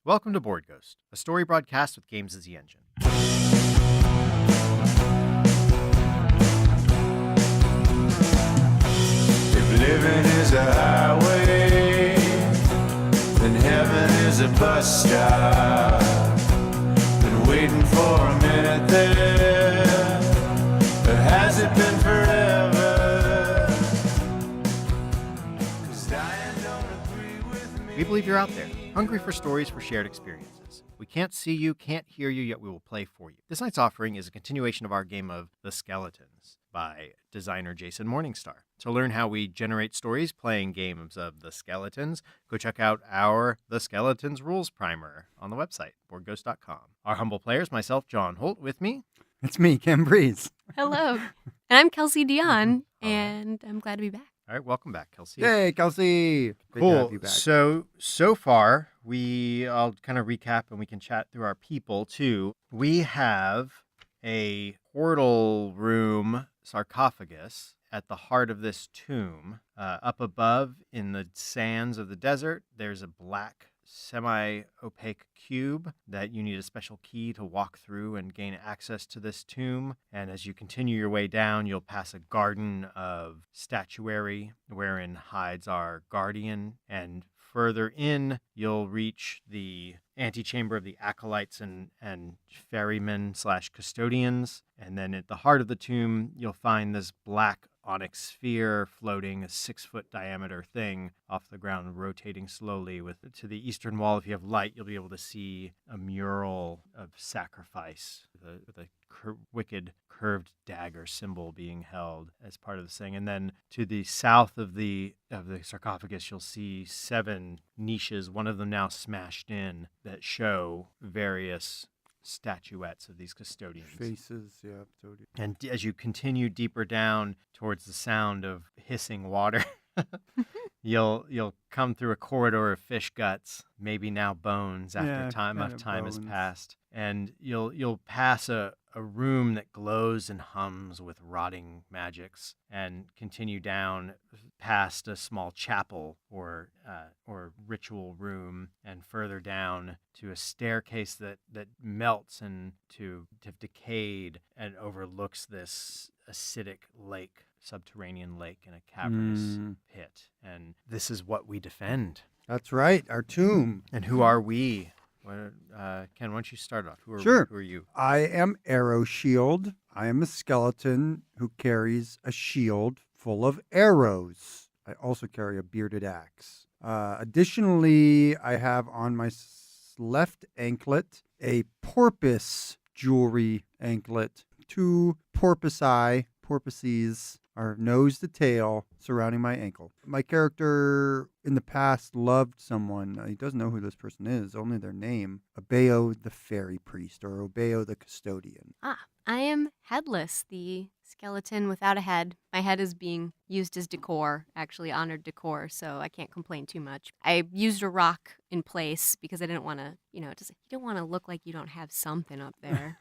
Welcome to Board Ghost, a story broadcast with games as the engine. If living is a highway, then heaven is a bus stop. Been waiting for a minute there, but has it been forever? 'Cause dying don't agree with me. We believe you're out there, hungry for stories for shared experiences. We can't see you, can't hear you, yet we will play for you. This night's offering is a continuation of our game of The Skeletons by designer Jason Morningstar. To learn how we generate stories playing games of The Skeletons, go check out our The Skeletons Rules Primer on the website, boardghost.com. Our humble players, myself, John Holt, with me. It's me, Ken Breeze. Hello. And I'm Kelsey Dion, All right. and I'm glad to be back. All right, welcome back, Kelsey. Yay, Kelsey. Great to Cool. have you back. So far, I'll kind of recap and we can chat through our people too. We have a portal room sarcophagus at the heart of this tomb. Up above in the sands of the desert, there's a black semi-opaque cube that you need a special key to walk through and gain access to this tomb. And as you continue your way down, you'll pass a garden of statuary wherein hides our guardian. And further in, you'll reach the antechamber of the acolytes and ferrymen / custodians. And then at the heart of the tomb, you'll find this black onyx sphere floating, a 6-foot diameter thing off the ground, rotating slowly. To the eastern wall, if you have light, you'll be able to see a mural of sacrifice with a wicked curved dagger symbol being held as part of this thing. And then to the south of the sarcophagus, you'll see 7 niches, one of them now smashed in, that show various statuettes of these custodians. Faces, yeah. Totally. And as you continue deeper down towards the sound of hissing water, you'll come through a corridor of fish guts, maybe now bones after Yeah, enough kind of time has bones. passed. And you'll pass a room that glows and hums with rotting magics, and continue down past a small chapel or ritual room, and further down to a staircase that melts and to have decayed and overlooks this acidic lake, subterranean lake in a cavernous pit. And this is what we defend. That's right, our tomb. And who are we? Ken, why don't you start off? Sure. Who are you? I am Arrow Shield. I am a skeleton who carries a shield full of arrows. I also carry a bearded axe. Additionally, I have on my left anklet a porpoise jewelry anklet, 2 porpoises are nose to tail surrounding my ankle. My character in the past loved someone. He doesn't know who this person is, only their name. Obeo the fairy priest, or Obeo the custodian. I am Headless, the skeleton without a head. My head is being used as decor, actually honored decor, so I can't complain too much. I used a rock in place because I didn't want to, you don't want to look like you don't have something up there.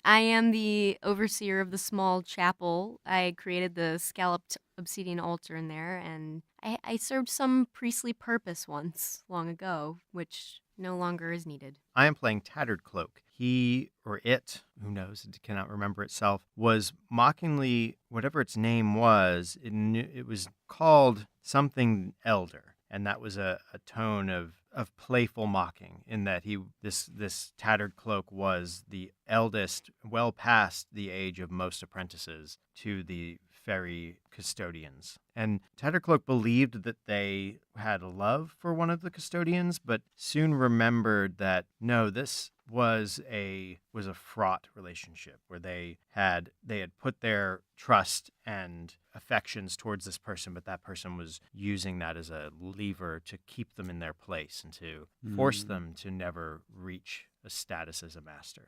I am the overseer of the small chapel. I created the scalloped obsidian altar in there, and I served some priestly purpose once, long ago, which no longer is needed. I am playing Tattered Cloak. He, or it, who knows, it cannot remember itself, was mockingly, whatever its name was, it was called something elder. And that was a tone of playful mocking, in that this tattered cloak was the eldest, well past the age of most apprentices, to the ferry custodians. And Tattered Cloak believed that they had a love for one of the custodians, but soon remembered that no, this was a fraught relationship where they had put their trust and affections towards this person, but that person was using that as a lever to keep them in their place and to force them to never reach a status as a master.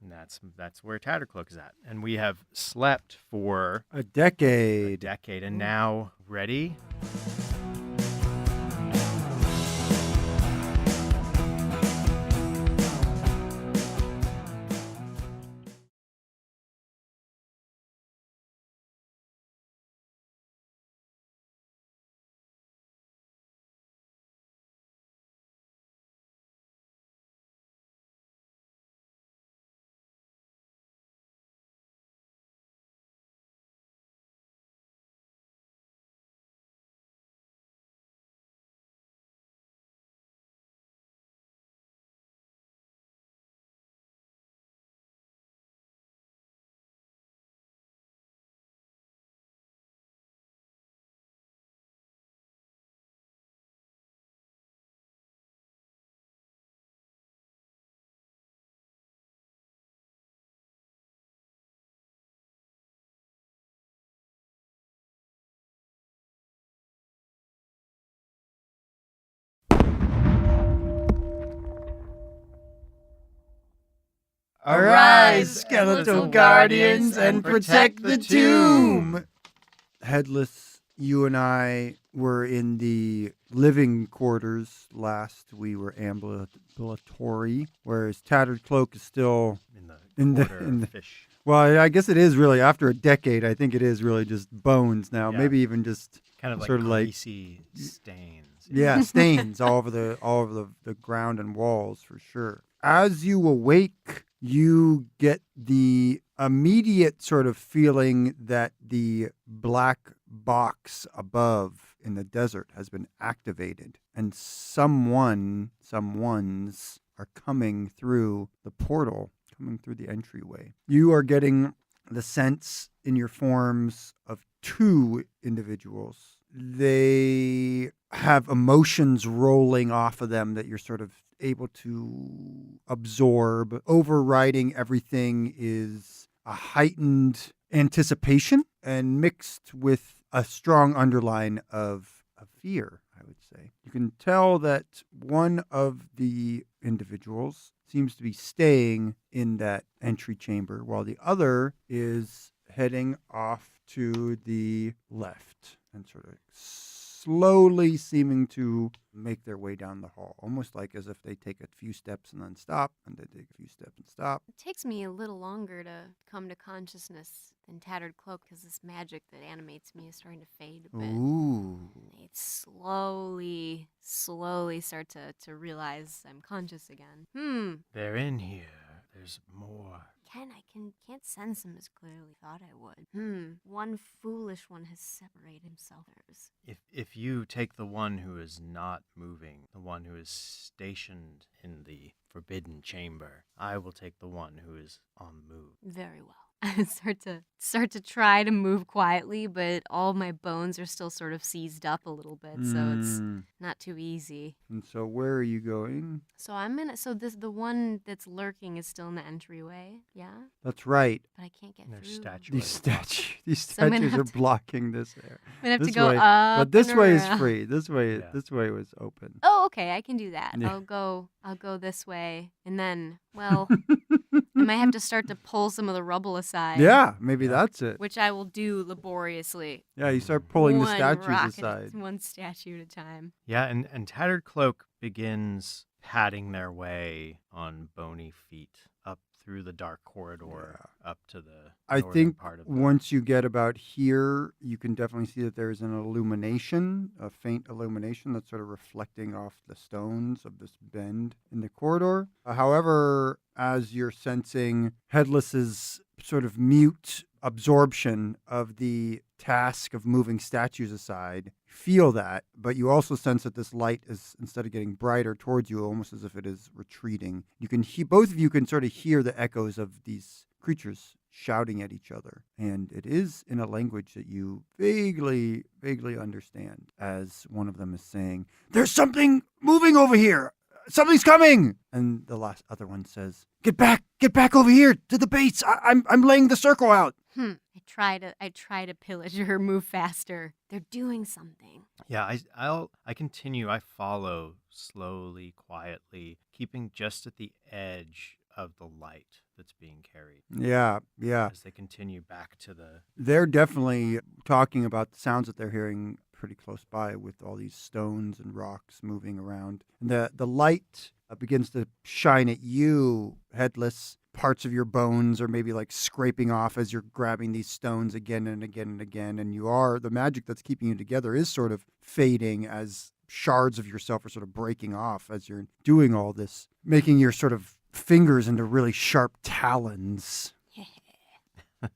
And that's where Tattercloak is at. And we have slept for A decade. and now ready. Arise, skeletal guardians, and protect the tomb! Headless, you and I were in the living quarters last. We were ambulatory, whereas Tattered Cloak is still in the fish. Well, I guess it is really, after a decade, I think it is really just bones now. Yeah. Maybe even just Kind of like sort of greasy stains. yeah, stains all over the ground and walls for sure. As you awake, you get the immediate sort of feeling that the black box above in the desert has been activated, and someones are coming through the portal, coming through the entryway. You are getting the sense in your forms of two individuals. They have emotions rolling off of them that you're sort of able to absorb. Overriding everything is a heightened anticipation and mixed with a strong underline of fear, I would say. You can tell that one of the individuals seems to be staying in that entry chamber, while the other is heading off to the left and sort of slowly seeming to make their way down the hall, almost like as if they take a few steps and then stop, and they take a few steps and stop. It takes me a little longer to come to consciousness than Tattered Cloak because this magic that animates me is starting to fade a bit. Ooh. It slowly start to realize I'm conscious again. They're in here. There's more. Can't sense him as clearly as I thought I would. One foolish one has separated himself. If you take the one who is not moving, the one who is stationed in the forbidden chamber, I will take the one who is on the move. Very well. I start to try to move quietly, but all my bones are still sort of seized up a little bit, so it's not too easy. And so where are you going? So the one that's lurking is still in the entryway, yeah? That's right. But I can't get There's through. These So I'm gonna statues have are to- blocking this air. I'm gonna have This to go way, up. but this and way is around. free. This way was open. Oh, okay, I can do that. Yeah. I'll go this way, and then, well, I might have to start to pull some of the rubble aside. Yeah, maybe Yeah. that's it. Which I will do laboriously. Yeah, you start pulling the One statues rock aside. one statue at a time. Yeah, and Tattered Cloak begins padding their way on bony feet up through the dark corridor up to the I northern think part of the... once you get about here, you can definitely see that there's an illumination, a faint illumination that's sort of reflecting off the stones of this bend in the corridor. However, as you're sensing Headless's sort of mute absorption of the task of moving statues aside, feel that, but you also sense that this light is, instead of getting brighter towards you, almost as if it is retreating. You can both of you can sort of hear the echoes of these creatures shouting at each other, and it is in a language that you vaguely understand, as one of them is saying, "There's something moving over here! Something's coming!" And the other one says, Get back over here to the base! I'm laying the circle out!" I try to pillage her, move faster. They're doing something. Yeah, I continue. I follow slowly, quietly, keeping just at the edge of the light that's being carried. Yeah. As they continue back to the... They're definitely talking about the sounds that they're hearing pretty close by, with all these stones and rocks moving around. And the light begins to shine at you, Headless. Parts of your bones are maybe like scraping off as you're grabbing these stones again and again and again. And the magic that's keeping you together is sort of fading as shards of yourself are sort of breaking off as you're doing all this, making your sort of fingers into really sharp talons.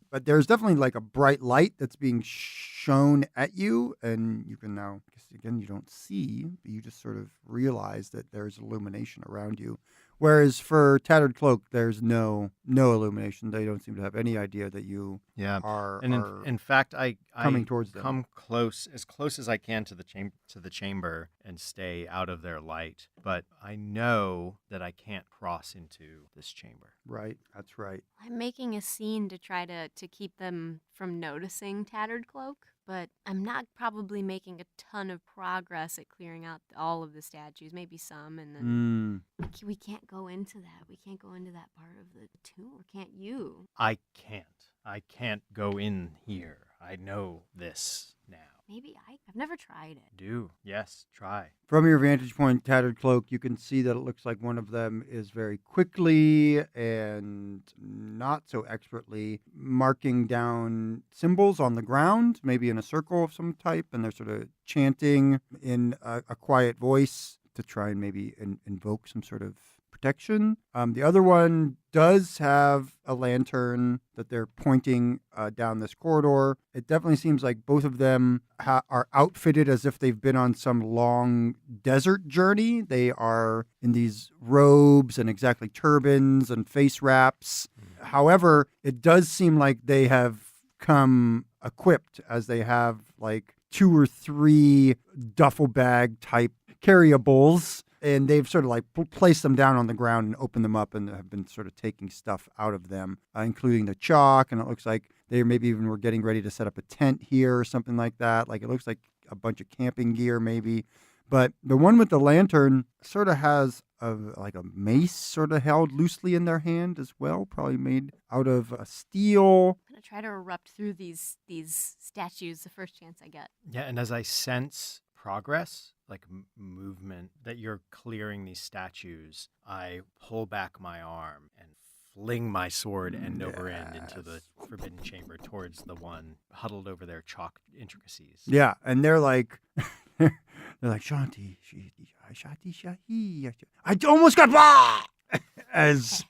But there's definitely like a bright light that's being shown at you, and you can now, again, you don't see, but you just sort of realize that there's illumination around you. Whereas for Tattered Cloak, there's no illumination. They don't seem to have any idea that you are. And in fact, I coming towards them. Come close as I can to the chamber and stay out of their light. But I know that I can't cross into this chamber. Right, that's right. I'm making a scene to try to keep them from noticing Tattered Cloak. but I'm not probably making a ton of progress at clearing out all of the statues. Maybe some, and then we can't go into that. We can't go into that part of the tomb, or can't you? I can't go in here. I know this now. Maybe I've never tried it. Do. Yes, try. From your vantage point, Tattered Cloak, you can see that it looks like one of them is very quickly and not so expertly marking down symbols on the ground, maybe in a circle of some type, and they're sort of chanting in a quiet voice to try and maybe invoke some sort of protection. The other one does have a lantern that they're pointing down this corridor. It definitely seems like both of them are outfitted as if they've been on some long desert journey. They are in these robes and exactly turbans and face wraps. However, it does seem like they have come equipped, as they have like 2 or 3 duffel bag type carryables. And they've sort of like placed them down on the ground and opened them up and have been sort of taking stuff out of them, including the chalk. And it looks like they maybe even were getting ready to set up a tent here or something like that. Like it looks like a bunch of camping gear maybe. But the one with the lantern sort of has like a mace sort of held loosely in their hand as well, probably made out of steel. I'm gonna try to erupt through these statues the first chance I get. Yeah, and as I sense progress, like movement, that you're clearing these statues, I pull back my arm and fling my sword end over end into the forbidden chamber towards the one huddled over their chalk intricacies. Yeah, and they're like, they're like, Shanti, Shati, Shahi. I almost got as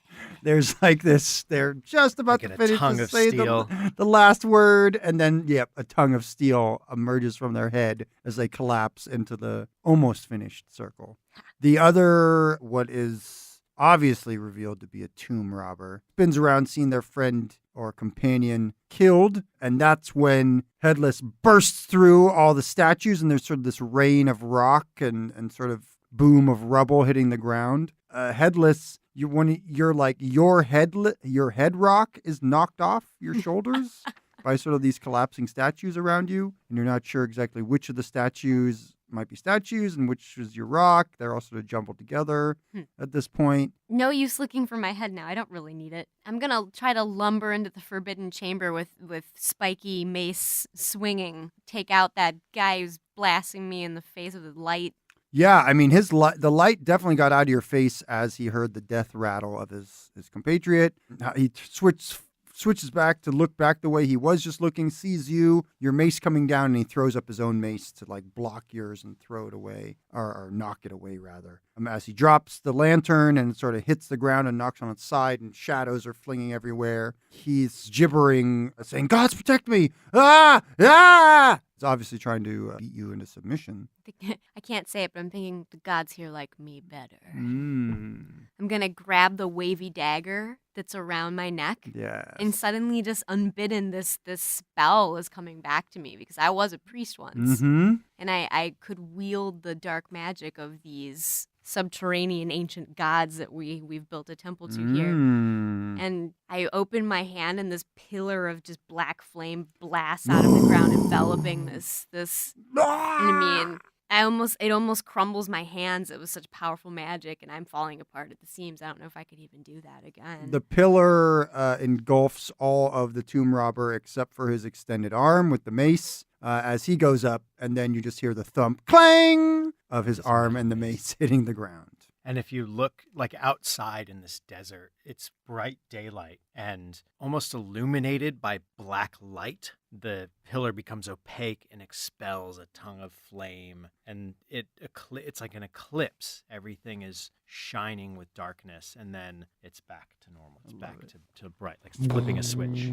there's like this, they're just about Like to a finish tongue to of say steel. the last word, and then, a tongue of steel emerges from their head as they collapse into the almost finished circle. The other, what is obviously revealed to be a tomb robber, spins around seeing their friend or companion killed, and that's when Headless bursts through all the statues, and there's sort of this rain of rock and sort of boom of rubble hitting the ground. Headless, your head rock is knocked off your shoulders by sort of these collapsing statues around you, and you're not sure exactly which of the statues might be statues and which is your rock. They're all sort of jumbled together at this point. No use looking for my head now. I don't really need it. I'm gonna try to lumber into the forbidden chamber with spiky mace swinging. Take out that guy who's blasting me in the face with the light. Yeah, I mean, the light definitely got out of your face as he heard the death rattle of his compatriot. He switches back to look back the way he was just looking, sees you, your mace coming down, and he throws up his own mace to like block yours and throw it away, or knock it away rather. As he drops the lantern and it sort of hits the ground and knocks on its side and shadows are flinging everywhere, he's gibbering, saying, "Gods protect me! Ah! Ah!" He's obviously trying to beat you into submission. I can't say it, but I'm thinking the gods here like me better. Mm. I'm gonna grab the wavy dagger that's around my neck. Yes. And suddenly, just unbidden, this spell is coming back to me because I was a priest once. Mm-hmm. And I could wield the dark magic of these subterranean ancient gods that we've built a temple to here. And I open my hand and this pillar of just black flame blasts out of the ground, enveloping this enemy. And it almost crumbles my hands. It was such powerful magic, and I'm falling apart at the seams. I don't know if I could even do that again. The pillar engulfs all of the tomb robber except for his extended arm with the mace as he goes up, and then you just hear the thump, clang, of his arm and the mace hitting the ground. And if you look like outside in this desert, it's bright daylight and almost illuminated by black light. The pillar becomes opaque and expels a tongue of flame, and it's like an eclipse. Everything is shining with darkness, and then it's back to normal. It's back to bright, like flipping a switch.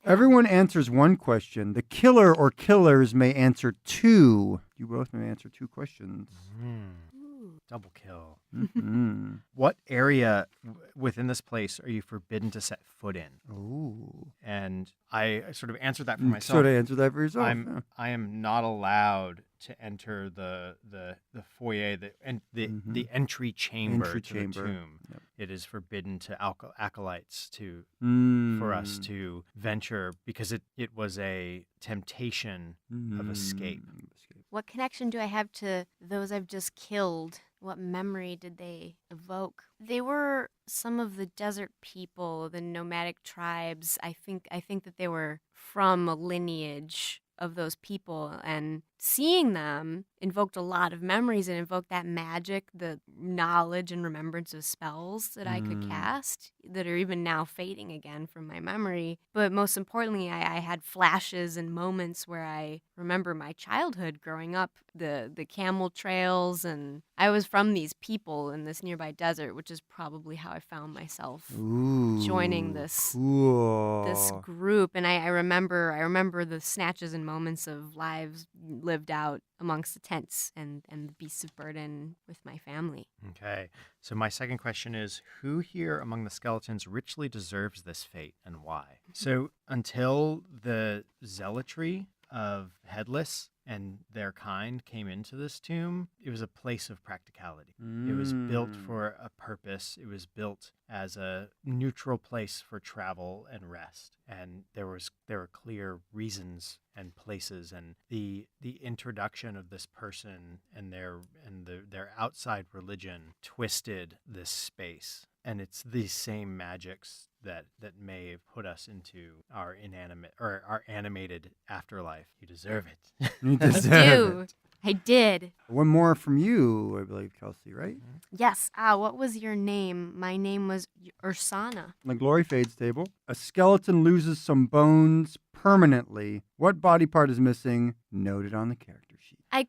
Everyone answers one question. The killer or killers may answer 2. You both may answer 2 questions. Double kill. Mm-hmm. What area within this place are you forbidden to set foot in? Ooh. And I sort of answered that for myself. Sort of answer that for yourself. I am not allowed to enter the foyer, the entry chamber to the tomb. Yep. it is forbidden to acolytes to for us Mm. to venture because it was a temptation of escape. What connection do I have to those I've just killed? What memory did they evoke? They were some of the desert people, the nomadic tribes. I think that they were from a lineage of those people, and seeing them invoked a lot of memories and invoked that magic, the knowledge and remembrance of spells that I could cast that are even now fading again from my memory. But most importantly, I had flashes and moments where I remember my childhood growing up, the camel trails, and I was from these people in this nearby desert, which is probably how I found myself joining this group. And I remember the snatches and moments of lives lived out amongst the tents and the beasts of burden with my family. Okay. So my second question is, who here among the skeletons richly deserves this fate and why? So until the zealotry of Headless and their kind came into this tomb, it was a place of practicality. It was built for a purpose. It was built as a neutral place for travel and rest. And there were clear reasons and places, and the introduction of this person and their outside religion twisted this space. And it's these same magics that may have put us into our inanimate or our animated afterlife. You deserve it. You I deserve do. it. I did. One more from you, I believe, Kelsey, right? Yes. What was your name? My name was Ursana. On the glory fades table, a skeleton loses some bones permanently. What body part is missing? Noted on the character sheet. I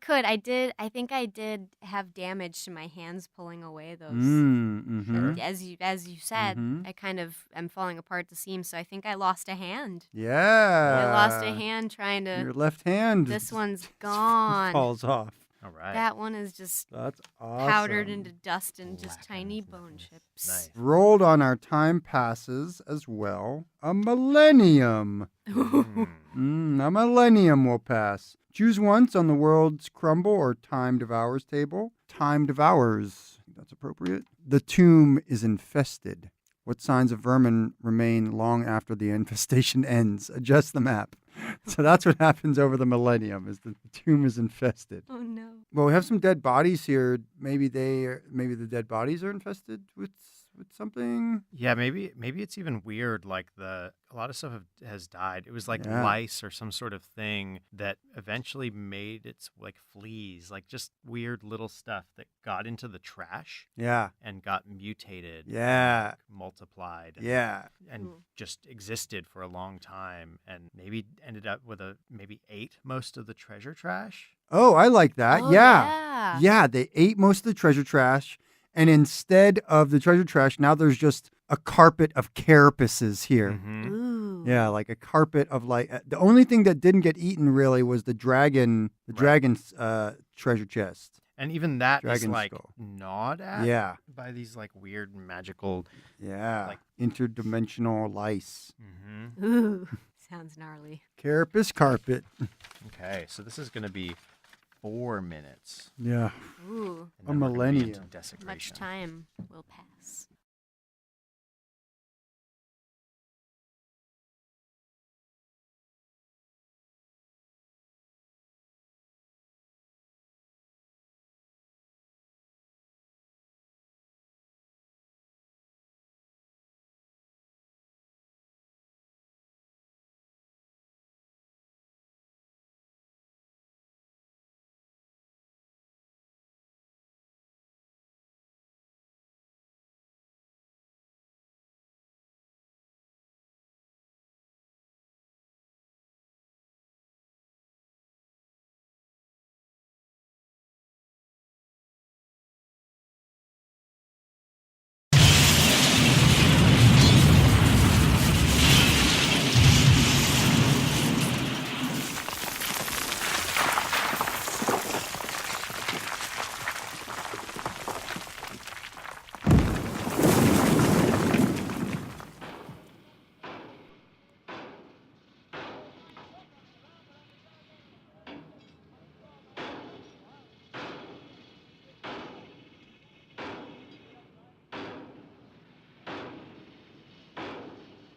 think I did have damage to my hands pulling away those. Mm-hmm. As you said, I kind of am falling apart at the seams, so I think I lost a hand. Yeah. I lost a hand trying to. Your left hand. This one's gone. falls off. All right. That one is just That's awesome. powdered into dust and just Blackened. tiny bone chips. Nice. Rolled on our time passes as well. A millennium. A millennium will pass. Choose once on the world's crumble or time devours table. Time devours. That's appropriate. The tomb is infested. What signs of vermin remain long after the infestation ends? Adjust the map. So that's what happens over the millennium, is the tomb is infested. Oh no. Well, we have some dead bodies here. Maybe the dead bodies are infested with something. Yeah, maybe it's even weird. Like a lot of stuff has died. It was like Yeah. lice or some sort of thing that eventually made its like fleas, like just weird little stuff that got into the trash Yeah. and got mutated. Yeah. and multiplied. Yeah. And just existed for a long time, and maybe ended up with maybe ate most of the treasure trash. Oh, I like that. Oh, yeah. Yeah, they ate most of the treasure trash. And instead of the treasure trash, now there's just a carpet of carapaces here. Mhm. Ooh. Yeah, like a carpet of the only thing that didn't get eaten really was the dragon's treasure chest. And even that is Dragon like skull. gnawed at Yeah. by these like weird magical. Yeah. Like- interdimensional lice. Ooh. Sounds gnarly. Carapace carpet. Okay, so this is going to be 4 minutes. Yeah. Ooh. And A then we're gonna be millennium. into Much desecration. time will pass.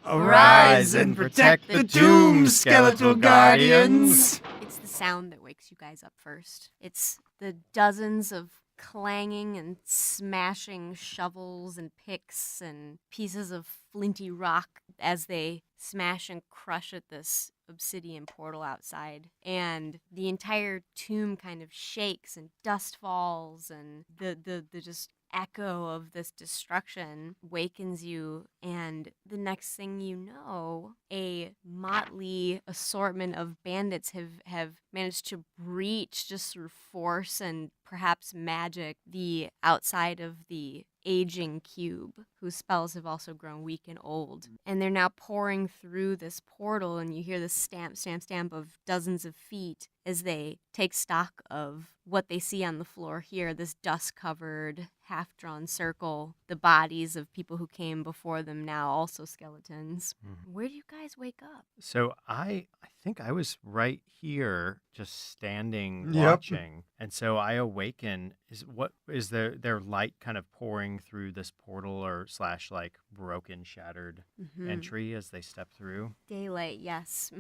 Arise and protect the tomb, skeletal guardians. It's the sound that wakes you guys up first. It's the dozens of clanging and smashing shovels and picks and pieces of flinty rock as they smash and crush at this obsidian portal outside. And the entire tomb kind of shakes and dust falls, and the just echo of this destruction wakens you, and the next thing you know, a motley assortment of bandits have managed to breach, just through force and perhaps magic, the outside of the aging cube, whose spells have also grown weak and old. And they're now pouring through this portal, and you hear the stamp, stamp, stamp of dozens of feet as they take stock of what they see on the floor here, this dust-covered, half-drawn circle, the bodies of people who came before them, now also skeletons. Where do you guys wake up? So I think I was right here, just standing Yep. watching, and so I awaken. Is their light kind of pouring through this portal or / like broken, shattered entry as they step through? Daylight, yes.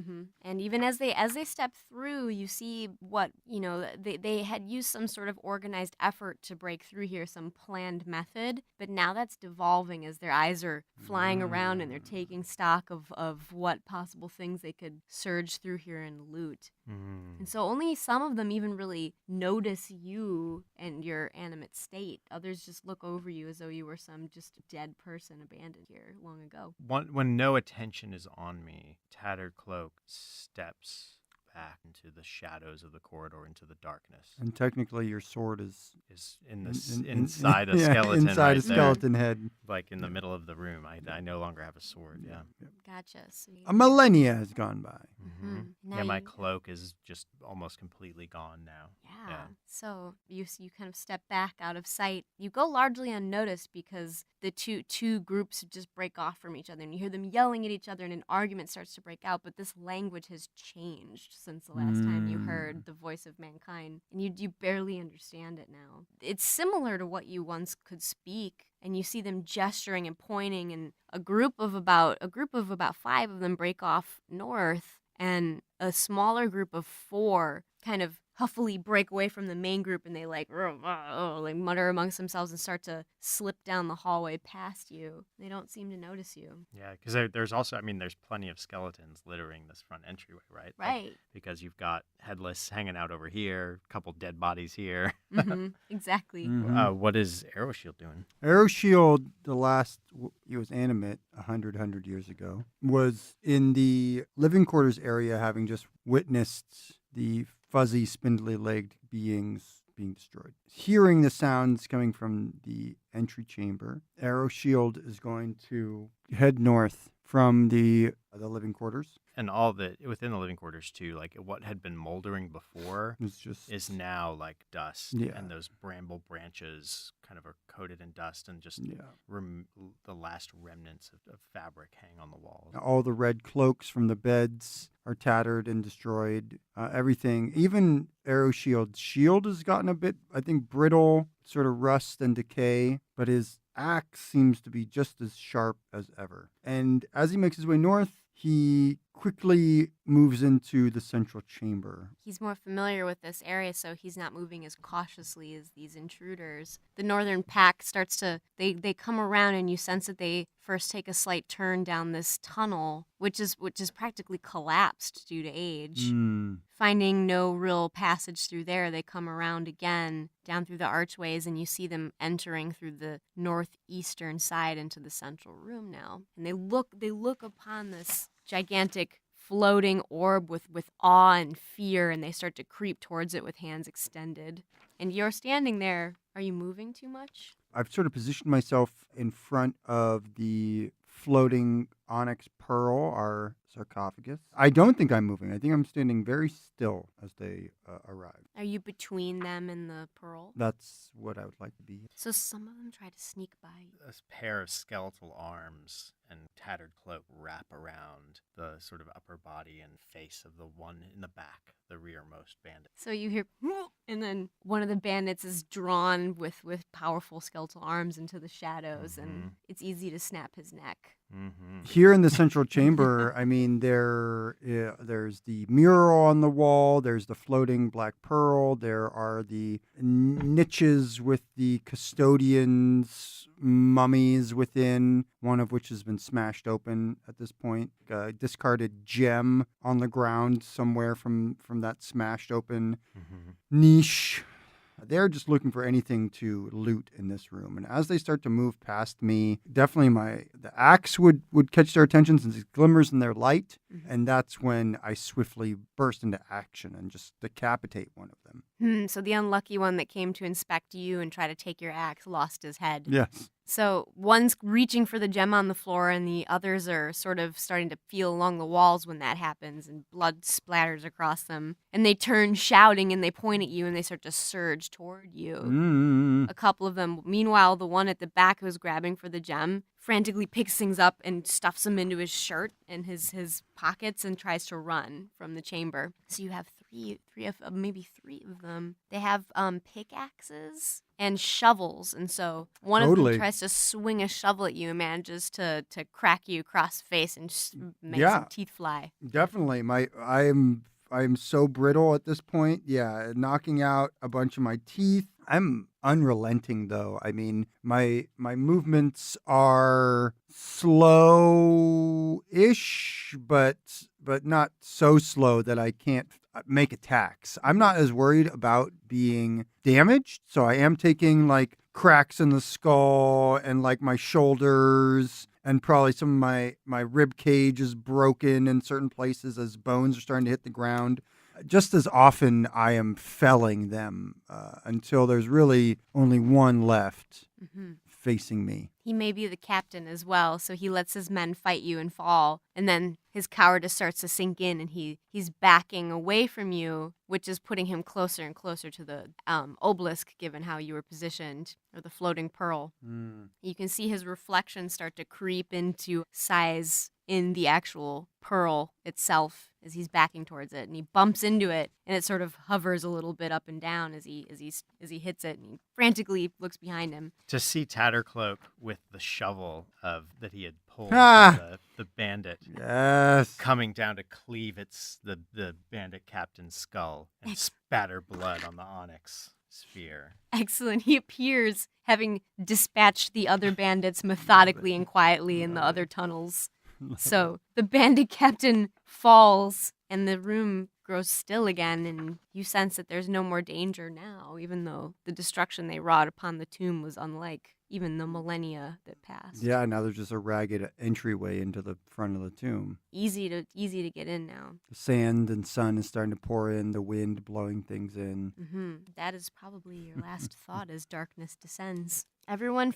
And even as they step through, you see what, they had used some sort of organized effort to break through here, some planned method, but now that's devolving as their eyes are flying around and they're taking stock of what possible things they could surge through here and loot. And so only some of them even really notice you and your animate state. Others just look over you as though you were some just dead person abandoned here long ago. When no attention is on me, Tattered Cloak steps back into the shadows of the corridor, into the darkness. And technically, your sword is Inside a skeleton, inside right a there. skeleton head. Like in the middle of the room. I no longer have a sword. Yeah. Gotcha. So A millennia has gone by. Now Yeah, my you- cloak is just almost completely gone now. Yeah. So you kind of step back out of sight. You go largely unnoticed because the two groups just break off from each other, and you hear them yelling at each other, and an argument starts to break out. But this language has changed since the last time you heard the voice of mankind, and you barely understand it now. It's similar to what you once could speak. And you see them gesturing and pointing, and a group of about 5 of them break off north, and a smaller group of 4 kind of huffily break away from the main group, and they like mutter amongst themselves and start to slip down the hallway past you. They don't seem to notice you. Yeah, because there's also, there's plenty of skeletons littering this front entryway, right? Right. Because you've got Headless hanging out over here, a couple dead bodies here. Exactly. What is Arrow Shield doing? Arrow Shield, the last he was animate 100 years ago, was in the living quarters area, having just witnessed the fuzzy, spindly-legged beings being destroyed. Hearing the sounds coming from the entry chamber, Arrow Shield is going to head north from the living quarters. And all of it within the living quarters too, like what had been moldering before It's just is now like dust. Yeah. And those bramble branches kind of are coated in dust, and just the last remnants of fabric hang on the walls. all the red cloaks from the beds are tattered and destroyed. Everything, even Arrow Shield's shield has gotten a bit, I think, brittle, sort of rust and decay, but his axe seems to be just as sharp as ever. And as he makes his way north, he quickly moves into the central chamber. He's more familiar with this area, so he's not moving as cautiously as these intruders. The northern pack starts to, they come around, and you sense that they first take a slight turn down this tunnel, which is practically collapsed due to age. Finding no real passage through there, they come around again down through the archways, and you see them entering through the northeastern side into the central room now. And they look upon this gigantic floating orb with awe and fear, and they start to creep towards it with hands extended. And you're standing there. Are you moving too much? I've sort of positioned myself in front of the floating onyx pearl, our sarcophagus. I don't think I'm moving. I think I'm standing very still as they arrive. Are you between them and the pearl? That's what I would like to be. So some of them try to sneak by you. A pair of skeletal arms and tattered cloak wrap around the sort of upper body and face of the one in the back, the rearmost bandit. So you hear, and then one of the bandits is drawn with powerful skeletal arms into the shadows, and it's easy to snap his neck. Mm-hmm. Here in the central chamber, I mean, there's the mural on the wall. There's the floating black pearl. There are the niches with the custodians' mummies within, one of which has been smashed open at this point. A discarded gem on the ground somewhere from that smashed open Mm-hmm. niche. They're just looking for anything to loot in this room. And as they start to move past me, definitely the axe would catch their attention since it glimmers in their light. Mhm. And that's when I swiftly burst into action and just decapitate one of them. So the unlucky one that came to inspect you and try to take your axe lost his head. Yes. So one's reaching for the gem on the floor, and the others are sort of starting to feel along the walls when that happens, and blood splatters across them. And they turn shouting, and they point at you, and they start to surge toward you. Mm. A couple of them. Meanwhile, the one at the back who's grabbing for the gem frantically picks things up and stuffs them into his shirt and his pockets and tries to run from the chamber. So you have maybe three of them. They have pickaxes and shovels, and so one of Totally. them tries to swing a shovel at you and manages to crack you across the face and just make Yeah. some teeth fly. Definitely. I'm so brittle at this point. Yeah, knocking out a bunch of my teeth. I'm unrelenting though. I mean, my movements are slow-ish, but not so slow that I can't make attacks. I'm not as worried about being damaged, so I am taking like cracks in the skull and like my shoulders, and probably some of my rib cage is broken in certain places as bones are starting to hit the ground. Just as often I am felling them until there's really only one left Mm-hmm. facing me. He may be the captain as well, so he lets his men fight you and fall, and then his cowardice starts to sink in, and he's backing away from you, which is putting him closer and closer to the obelisk, given how you were positioned, or the floating pearl. You can see his reflection start to creep into size in the actual pearl itself as he's backing towards it, and he bumps into it, and it sort of hovers a little bit up and down as he hits it, and he frantically looks behind him. To see Tattercloak with the shovel that he had pulled Ah! from the bandit Yes. coming down to cleave the bandit captain's skull and spatter blood on the onyx sphere. Excellent. He appears having dispatched the other bandits methodically and quietly in the other tunnels. So the bandit captain falls, and the room grows still again, and you sense that there's no more danger now, even though the destruction they wrought upon the tomb was unlike even the millennia that passed. Yeah, now there's just a ragged entryway into the front of the tomb. Easy to get in now. The sand and sun is starting to pour in, the wind blowing things in. That is probably your last thought as darkness descends. Everyone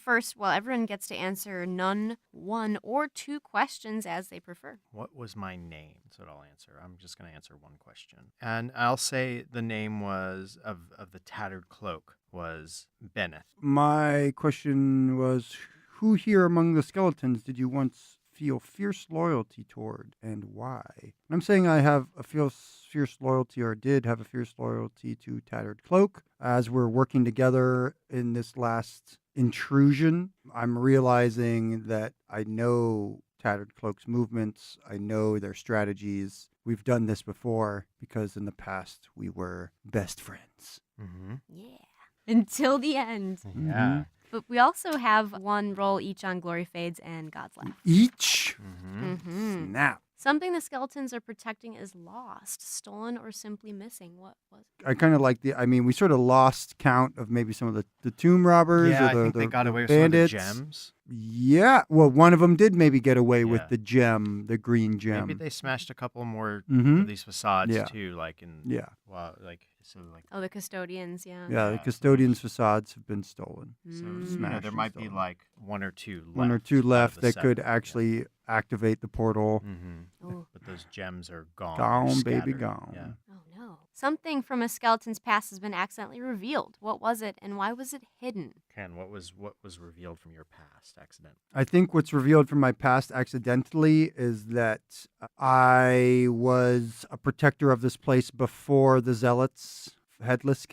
gets to answer none, one, or two questions as they prefer. What was my name? That's what I'll answer. I'm just going to answer one question. And I'll say the name was of the tattered cloak was Benneth. My question was, who here among the skeletons did you once feel fierce loyalty toward, and why? And I'm saying I have a fierce loyalty, or did have a fierce loyalty to Tattered Cloak. As we're working together in this last intrusion, I'm realizing that I know Tattered Cloak's movements. I know their strategies. We've done this before because in the past we were best friends. Mm-hmm. Yeah. Until the end. Yeah. But we also have one roll each on Glory Fades and God's Laugh. Each? Mm-hmm. Snap. Something the skeletons are protecting is lost, stolen, or simply missing. What was it? I kind of like we sort of lost count of maybe some of the tomb robbers Yeah, or I think they got away with bandits. some of the gems. Yeah, well, one of them did maybe get away with Yeah. the gem, the green gem. Maybe they smashed a couple more Mhm. of these facades Yeah. too, like in Yeah, Oh, the custodians, yeah. yeah. The Yeah, custodians' facades have been stolen. So Mm. smashed there and might be stolen. like one or two left. One or two left that could Yeah. actually activate the portal. Mm-hmm. Oh. But those gems are gone. Gone, They're baby, scattered. gone. Yeah. Oh no. Something from a skeleton's past has been accidentally revealed. What was it, and why was it hidden? Ken, what was revealed from your past accident? I think what's revealed from my past accidentally is that I was a protector of this place before the zealots, the headless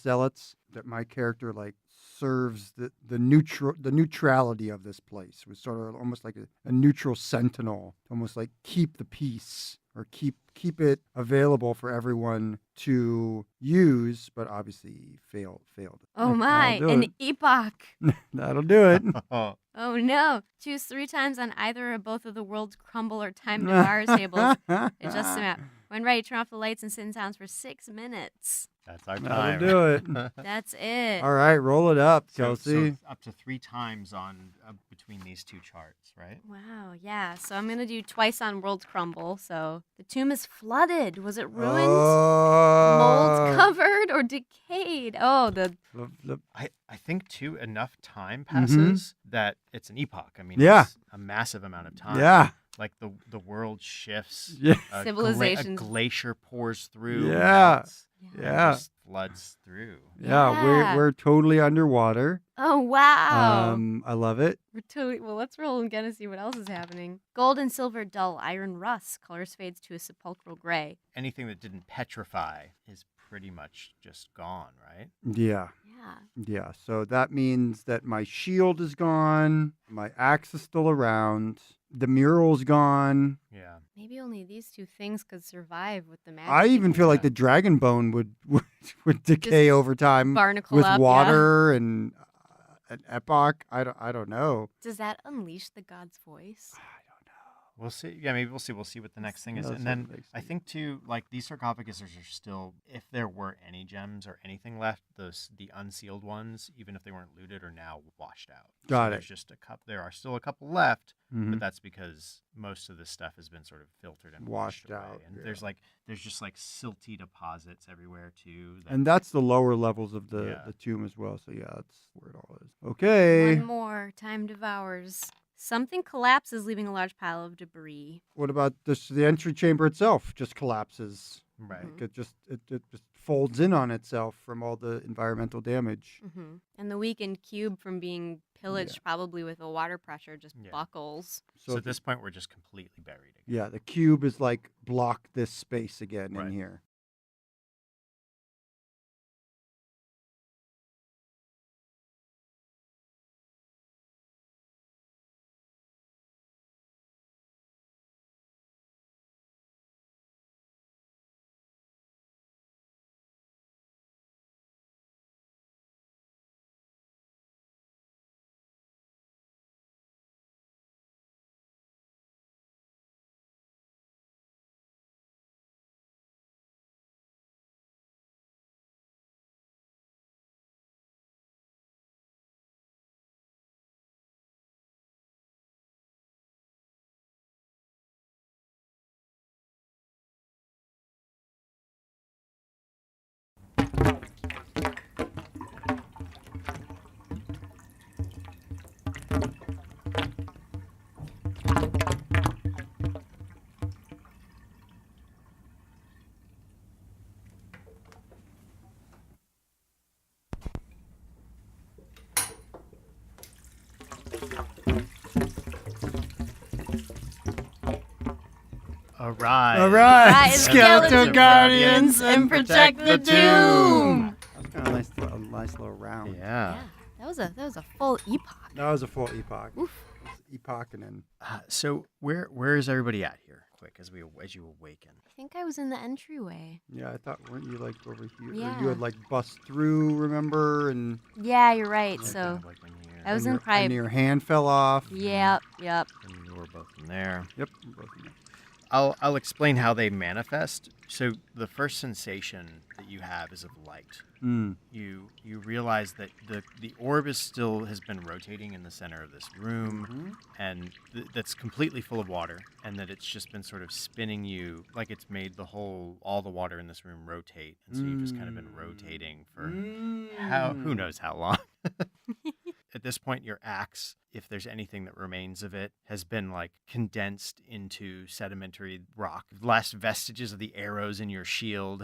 zealots, that my character serves the neutrality of this place. It was sort of almost like a neutral sentinel, to almost like keep the peace or keep it available for everyone to use, but obviously failed. Oh my, That'll do an it. epoch. That'll do it. Oh no. Choose 3 times on either or both of the world's crumble or time devour tables. Adjust the map. When ready, turn off the lights and sit in silence for 6 minutes. That's our That'll time. do it. That's it. All right, roll it up, So Kelsey. up to 3 times on between these 2 charts, right? Wow, yeah. So I'm going to do twice on World's Crumble. So the tomb is flooded. Was it ruined? Mold covered or decayed? Oh, I think too enough time passes that it's an epoch. I mean, Yeah. it's a massive amount of time. Yeah. Like the world shifts. Yeah. A Civilizations. glacier pours through. Yeah. melts, and Yeah. just floods through. Yeah, we're totally underwater. Oh, wow. I love it. We're totally, well, let's roll again and see what else is happening. Gold and silver dull, iron rust, colors fades to a sepulchral gray. Anything that didn't petrify is pretty much just gone, right? Yeah. Yeah. Yeah. So that means that my shield is gone, my axe is still around, the mural's gone. Yeah. Maybe only these 2 things could survive with the magic. I even feel like Yeah. the dragon bone would decay over time barnacle with up, water and an epoch. I don't know. Does that unleash the god's voice? We'll see. Yeah, maybe we'll see. We'll see what the next thing is. Yeah, And that's then what it I makes think too, like these sarcophaguses are still, if there were any gems or anything left, the unsealed ones, even if they weren't looted, are now washed out. Got it. There's just a couple. There are still a couple left, Mhm. but that's because most of this stuff has been sort of filtered and Washed away. out, And yeah. there's just like silty deposits everywhere too. And that's the lower levels of Yeah. the tomb as well. So yeah, that's where it all is. Okay. One more. Time devours. Something collapses, leaving a large pile of debris. What about this? The entry chamber itself just collapses. right. Like it just folds in on itself from all the environmental damage. Mm-hmm. And the weakened cube from being pillaged, probably with the water pressure, just Yeah. buckles. So at this point, we're just completely buried again. Yeah, the cube is like block this space again Right. in here. Arise. All right, Rise, skeleton skeleton guardians, and protect the tomb. That was kind of a nice little round. Yeah. That was a full epoch. That was a full epoch. Oof. It was epoch and then So where is everybody at here? Quick, as you awaken. I think I was in the entryway. yeah, I thought weren't you like over here? Or Yeah. you had like bust through, remember? And Yeah, you're right. Like, So kind of like in here. I was and in your, private. and your hand fell off. Yep. And you were both in there. Yep. Both of you. I'll explain how they manifest. So the first sensation that you have is of light. Mm. You realize that the orb has been rotating in the center of this room, and that's completely full of water, and that it's just been sort of spinning you, like it's made all the water in this room rotate, and so you've just kind of been rotating for who knows how long. At this point, your axe if there's anything that remains of it, has been like condensed into sedimentary rock. Last vestiges of the arrows in your shield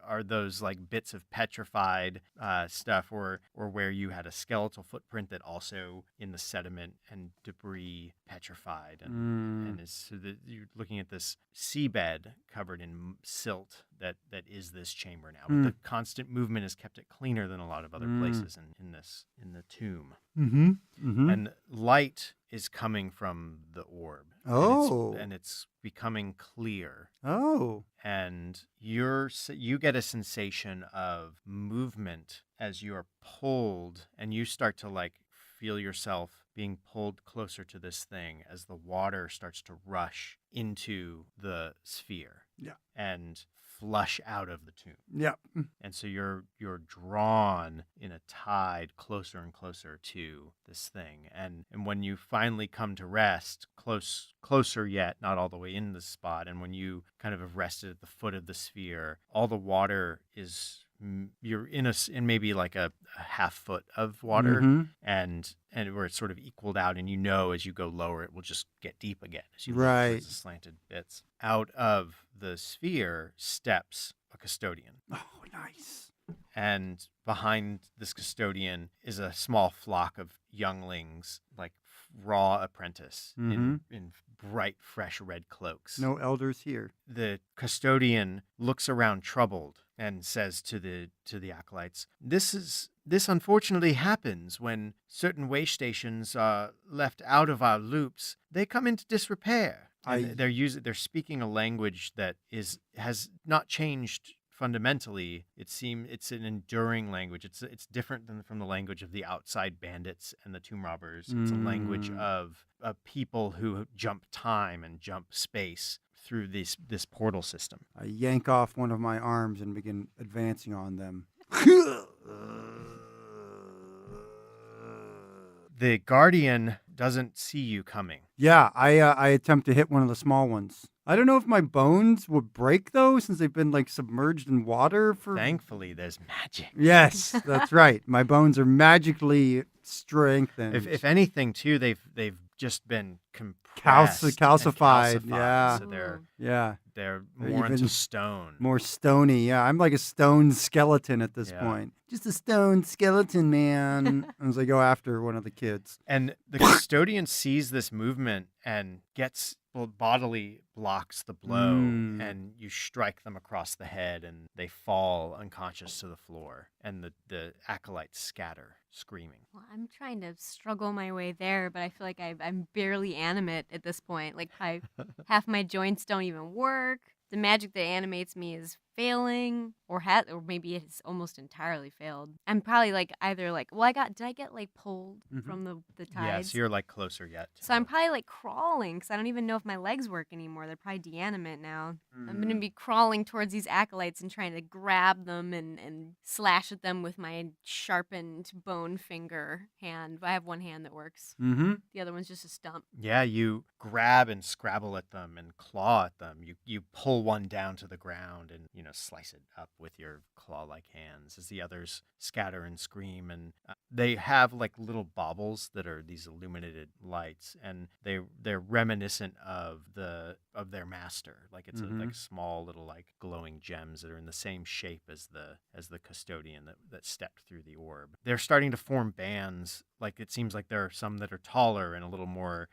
are those like bits of petrified stuff, or where you had a skeletal footprint that also in the sediment and debris petrified, and so that you're looking at this seabed covered in silt that is this chamber now. But the constant movement has kept it cleaner than a lot of other places in the tomb. And light is coming from the orb. Oh. And it's becoming clear. Oh. And you get a sensation of movement as you're pulled, and you start to like feel yourself being pulled closer to this thing as the water starts to rush into the sphere. Yeah. And flush out of the tomb. Yeah. And so you're drawn in a tide closer and closer to this thing. And when you finally come to rest, closer yet, not all the way in the spot, and when you kind of have rested at the foot of the sphere, all the water is, you're in maybe like a half foot of water, and where it's sort of equaled out, and as you go lower it will just get deep again as you look towards the slanted bits. Out of the sphere steps a custodian. Oh, nice. And behind this custodian is a small flock of younglings, like raw apprentice, in bright, fresh red cloaks. No elders here. The custodian looks around troubled and says to the acolytes, This unfortunately happens when certain way stations are left out of our loops. They come into disrepair. They're speaking a language that has not changed fundamentally. It's an enduring language. It's different from the language of the outside bandits and the tomb robbers. It's a language of people who jump time and jump space through this portal system. I yank off one of my arms and begin advancing on them. The guardian doesn't see you coming. Yeah, I attempt to hit one of the small ones. I don't know if my bones would break, though, since they've been, like, submerged in water for... Thankfully, there's magic. Yes, that's right. My bones are magically strengthened. If anything, too, they've just been compressed calcified. Yeah. So they're more into stone. More stony. Yeah, I'm like a stone skeleton at this point. Just a stone skeleton, man. As I go after one of the kids. And the custodian sees this movement and bodily blocks the blow, and you strike them across the head, and they fall unconscious to the floor, and the acolytes scatter, screaming. Well, I'm trying to struggle my way there, but I feel like I'm barely animate at this point. Like, half my joints don't even work. The magic that animates me is failing, or maybe it's almost entirely failed. I'm probably like either like, did I get like pulled from the tides? Yeah, so you're like closer yet. So I'm probably like crawling because I don't even know if my legs work anymore. They're probably deanimate now. I'm gonna be crawling towards these acolytes and trying to grab them and slash at them with my sharpened bone finger hand. I have one hand that works. The other one's just a stump. Yeah, you grab and scrabble at them and claw at them. You pull one down to the ground and slice it up with your claw-like hands as the others scatter and scream. And they have like little baubles that are these illuminated lights, and they're reminiscent of their master. Like it's like small little like glowing gems that are in the same shape as the custodian that stepped through the orb. They're starting to form bands. Like it seems like there are some that are taller and a little more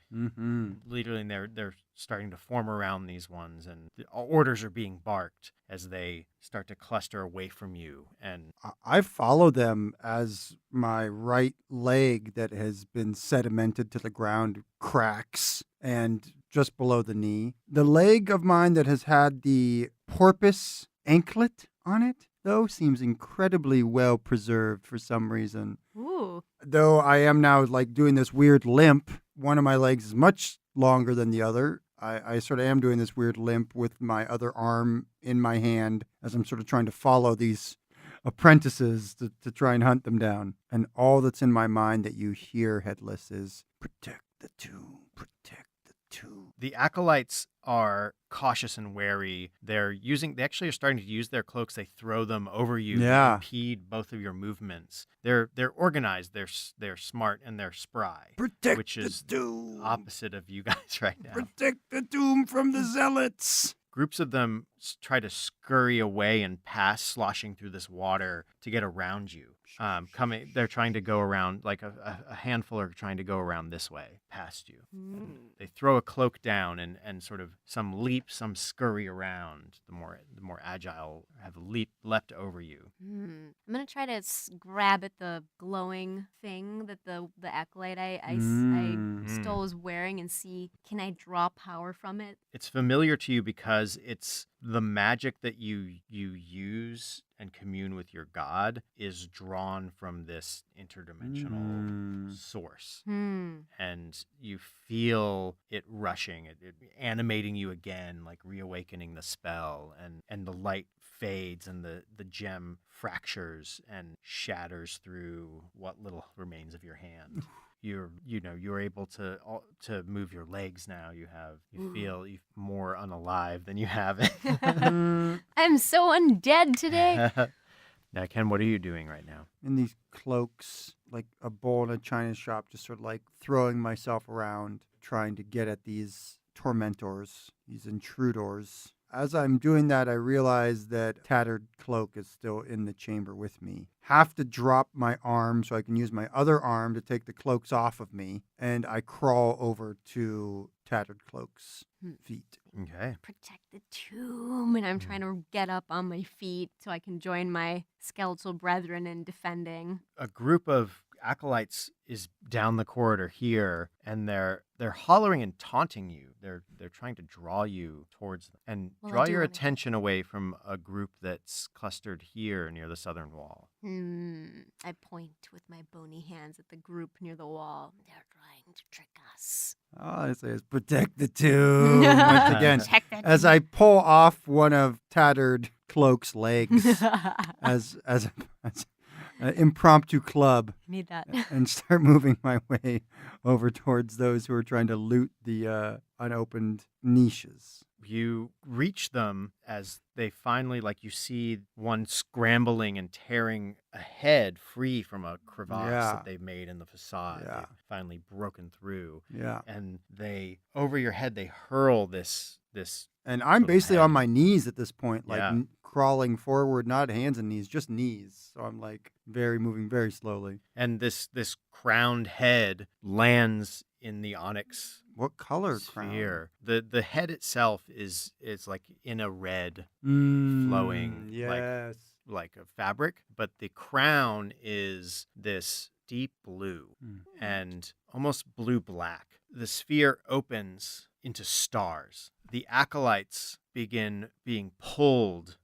literally, and they're starting to form around these ones, and the orders are being barked as they start to cluster away from you. And I follow them as my right leg that has been sedimented to the ground cracks, and just below the knee, the leg of mine that has had the porpoise anklet on it, though, seems incredibly well preserved for some reason. Ooh. Though I am now like doing this weird limp. One of my legs is much longer than the other. I sort of am doing this weird limp with my other arm in my hand as I'm sort of trying to follow these apprentices to try and hunt them down. And all that's in my mind that you hear, Headless, is protect the tomb, protect the tomb. the acolytes are cautious and wary. They actually are starting to use their cloaks. They throw them over you Yeah. to impede both of your movements. They're organized, they're smart, and they're spry. Protect which the is doom. opposite of you guys right now. Protect the doom from the zealots. Groups of them try to scurry away and pass, sloshing through this water to get around you. They're trying to go around, like a handful are trying to go around this way, past you. They throw a cloak down and sort of some leap, some scurry around. The more agile have leapt over you. I'm gonna try to grab at the glowing thing that the acolyte I stole is wearing and see, can I draw power from it? It's familiar to you because it's the magic that you use and commune with your god is drawn from this interdimensional source. And you feel it rushing, it animating you again, like reawakening the spell, and the light fades and the gem fractures and shatters through what little remains of your hand. You're able to move your legs now. You feel more unalive than you have. I'm so undead today. Now, Ken, what are you doing right now? In these cloaks, like a bull in a china shop, just sort of like throwing myself around, trying to get at these tormentors, these intruders. As I'm doing that, I realize that Tattered Cloak is still in the chamber with me. Have to drop my arm so I can use my other arm to take the cloaks off of me, and I crawl over to Tattered Cloak's feet. Okay. Protect the tomb, and I'm trying to get up on my feet so I can join my skeletal brethren in defending. A group of acolytes is down the corridor here, and they're hollering and taunting you. They're trying to draw you towards them and draw your attention away from a group that's clustered here near the southern wall. I point with my bony hands at the group near the wall. They're trying to trick us. All I say is protect the tomb. Once again, as I pull off one of Tattered Cloak's legs as an impromptu club. Need that. And start moving my way over towards those who are trying to loot the unopened niches. You reach them as they finally, you see one scrambling and tearing a head free from a crevasse that they've made in the facade. Yeah. They've finally broken through. Yeah. And over your head, they hurl this. And I'm basically head. on my knees at this point, Yeah. crawling forward, not hands and knees, just knees. So I'm moving very slowly. And this crowned head lands in the onyx What color crown? sphere. The head itself is like in a red flowing yes. like a fabric, but the crown is this deep blue and almost blue black. The sphere opens into stars. The acolytes begin being pulled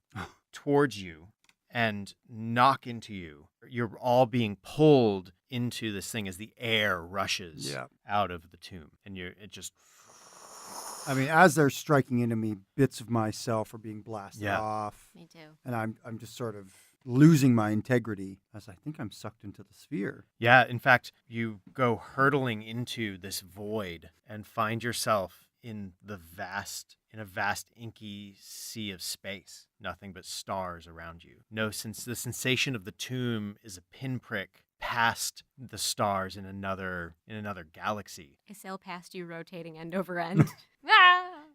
towards you and knock into you. You're all being pulled into this thing as the air rushes out of the tomb, and it just. I mean, as they're striking into me, bits of myself are being blasted off. Me too. And I'm just sort of losing my integrity as I think I'm sucked into the sphere. Yeah, in fact, you go hurtling into this void and find yourself in a vast inky sea of space. Nothing but stars around you. Since the sensation of the tomb is a pinprick past the stars in another galaxy. I sail past you, rotating end over end.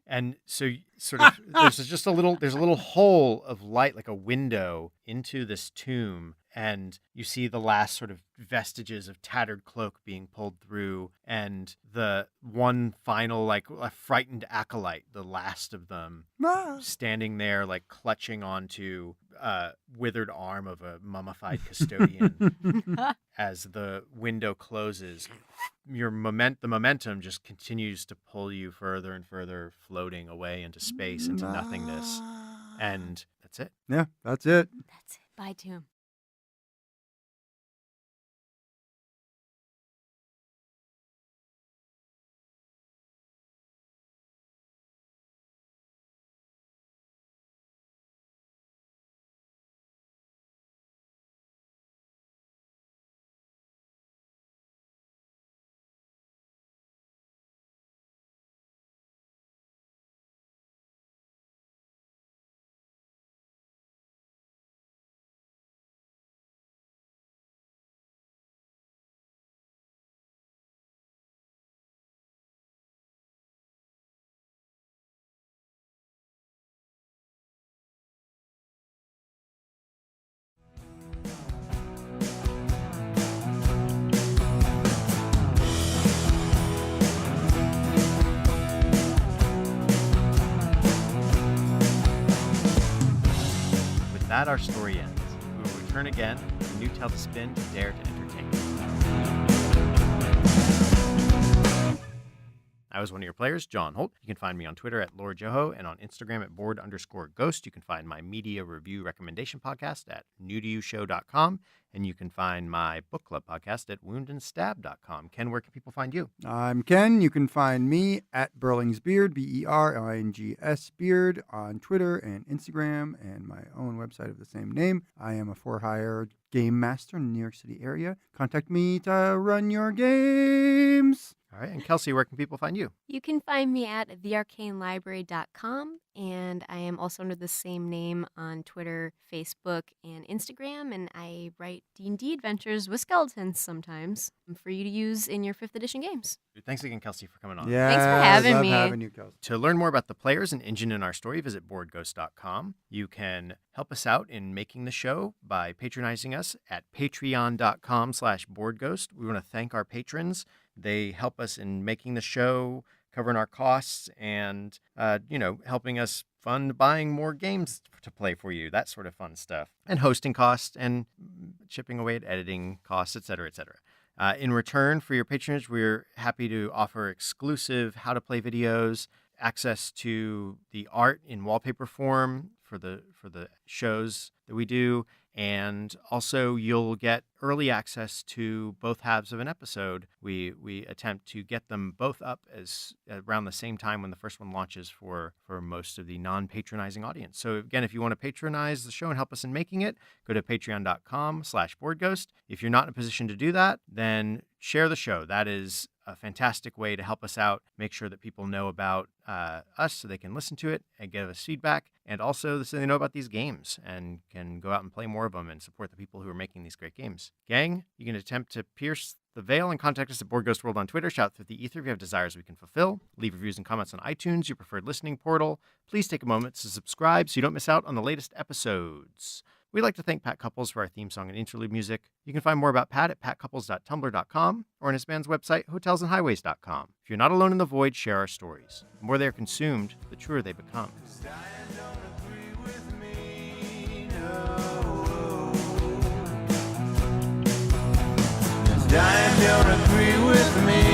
And so sort of there's a little hole of light, like a window into this tomb, and you see the last sort of vestiges of Tattered Cloak being pulled through, and the one final, like a frightened acolyte, the last of them, standing there, like clutching onto a withered arm of a mummified custodian. As the window closes, the momentum just continues to pull you further and further, floating away into space, into nothingness. And that's it. Yeah, that's it. That's it. Bye, tomb. our story ends. We will return again with a new tale to spin to dare to entertain. I was one of your players, John Holt. You can find me on Twitter at LordJoho and on Instagram at board_ghost. You can find my media review recommendation podcast at newtoyoushow.com. And you can find my book club podcast at woundandstab.com. Ken, where can people find you? I'm Ken. You can find me at Berlingsbeard, Berlings Beard, on Twitter and Instagram, and my own website of the same name. I am a for-hire game master in the New York City area. Contact me to run your games. All right. And Kelsey, where can people find you? You can find me at thearcanelibrary.com, and I am also under the same name on Twitter, Facebook, and Instagram, and I write D&D adventures with skeletons sometimes for you to use in your 5th edition games. Thanks again, Kelsey, for coming on. Yeah, Thanks for having love me. having you, Kelsey. To learn more about the players and engine in our story, visit boardghost.com. You can help us out in making the show by patronizing us at patreon.com/boardghost. We want to thank our patrons. They help us in making the show, covering our costs, and, helping us fund buying more games to play for you, that sort of fun stuff, and hosting costs and chipping away at editing costs, et cetera, et cetera. In return for your patronage, we're happy to offer exclusive how-to-play videos, access to the art in wallpaper form for the shows that we do, and also you'll get early access to both halves of an episode. We attempt to get them both up as around the same time when the first one launches for most of the non-patronizing audience. So again, if you want to patronize the show and help us in making it, go to patreon.com/boardghost. If you're not in a position to do that, then share the show. That is a fantastic way to help us out, make sure that people know about us so they can listen to it and give us feedback, and also so they know about these games and can go out and play more of them and support the people who are making these great games. Gang, you can attempt to pierce the veil and contact us at Board Ghost World on Twitter. Shout through the ether if you have desires we can fulfill. Leave reviews and comments on iTunes, your preferred listening portal. Please take a moment to subscribe so you don't miss out on the latest episodes. We'd like to thank Pat Couples for our theme song and interlude music. You can find more about Pat at patcouples.tumblr.com or on his band's website, hotelsandhighways.com. If you're not alone in the void, share our stories. The more they are consumed, the truer they become. Dying don't agree with me.